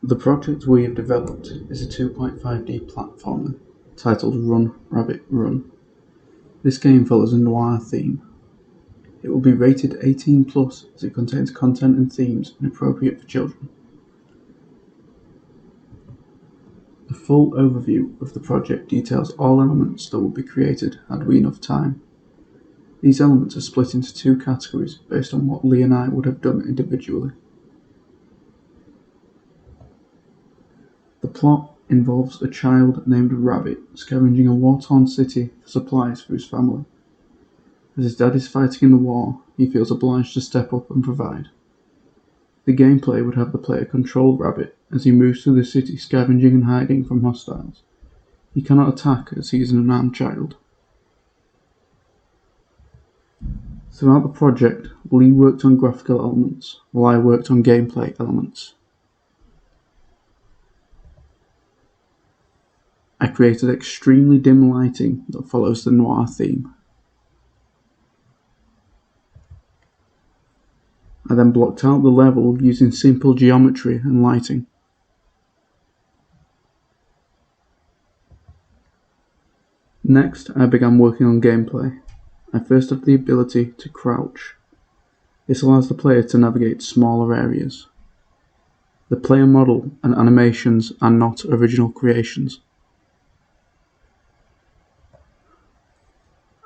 The project we have developed is a 2.5D platformer titled Run Rabbit Run. This game follows a noir theme. It will be rated 18+ as it contains content and themes inappropriate for children. A full overview of the project details all elements that will be created had we enough time. These elements are split into two categories based on what Lee and I would have done individually. The plot involves a child named Rabbit scavenging a war-torn city for supplies for his family. As his dad is fighting in the war, he feels obliged to step up and provide. The gameplay would have the player control Rabbit as he moves through the city scavenging and hiding from hostiles. He cannot attack as he is an unarmed child. Throughout the project, Lee worked on graphical elements, while I worked on gameplay elements. I created extremely dim lighting that follows the noir theme. I then blocked out the level using simple geometry and lighting. Next, I began working on gameplay. I first have the ability to crouch. This allows the player to navigate smaller areas. The player model and animations are not original creations.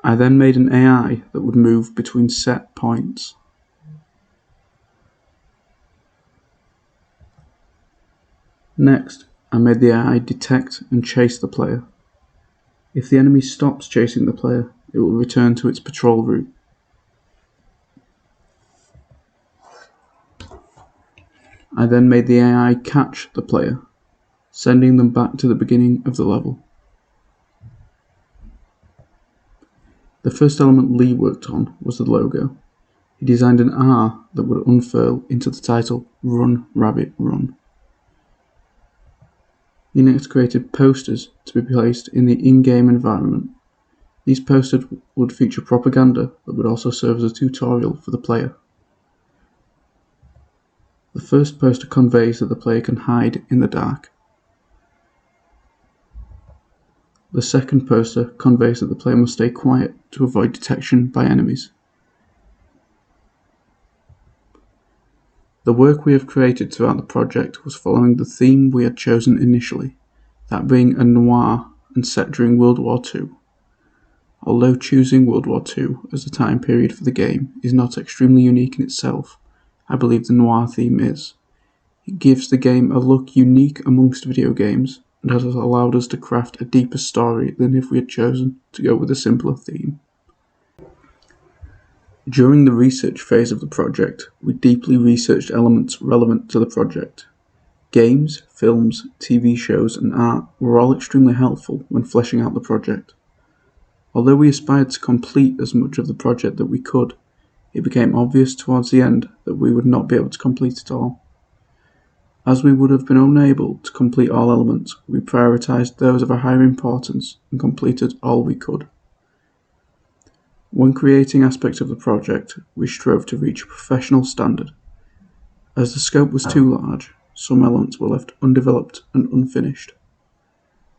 I then made an AI that would move between set points. Next, I made the AI detect and chase the player. If the enemy stops chasing the player, it will return to its patrol route. I then made the AI catch the player, sending them back to the beginning of the level. The first element Lee worked on was the logo. He designed an R that would unfurl into the title Run Rabbit Run. He next created posters to be placed in the in-game environment. These posters would feature propaganda that would also serve as a tutorial for the player. The first poster conveys that the player can hide in the dark. The second poster conveys that the player must stay quiet to avoid detection by enemies. The work we have created throughout the project was following the theme we had chosen initially, that being a noir and set during World War II. Although choosing World War II as the time period for the game is not extremely unique in itself, I believe the noir theme is. It gives the game a look unique amongst video games and has allowed us to craft a deeper story than if we had chosen to go with a simpler theme. During the research phase of the project, we deeply researched elements relevant to the project. Games, films, TV shows, and art were all extremely helpful when fleshing out the project. Although we aspired to complete as much of the project that we could, it became obvious towards the end that we would not be able to complete it all. As we would have been unable to complete all elements, we prioritized those of a higher importance and completed all we could. When creating aspects of the project, we strove to reach a professional standard. As the scope was too large, some elements were left undeveloped and unfinished.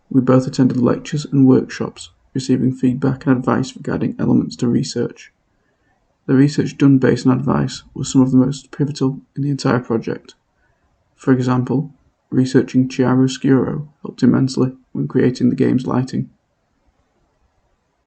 We both attended lectures and workshops, receiving feedback and advice regarding elements to research. The research done based on advice was some of the most pivotal in the entire project. For example, researching chiaroscuro helped immensely when creating the game's lighting.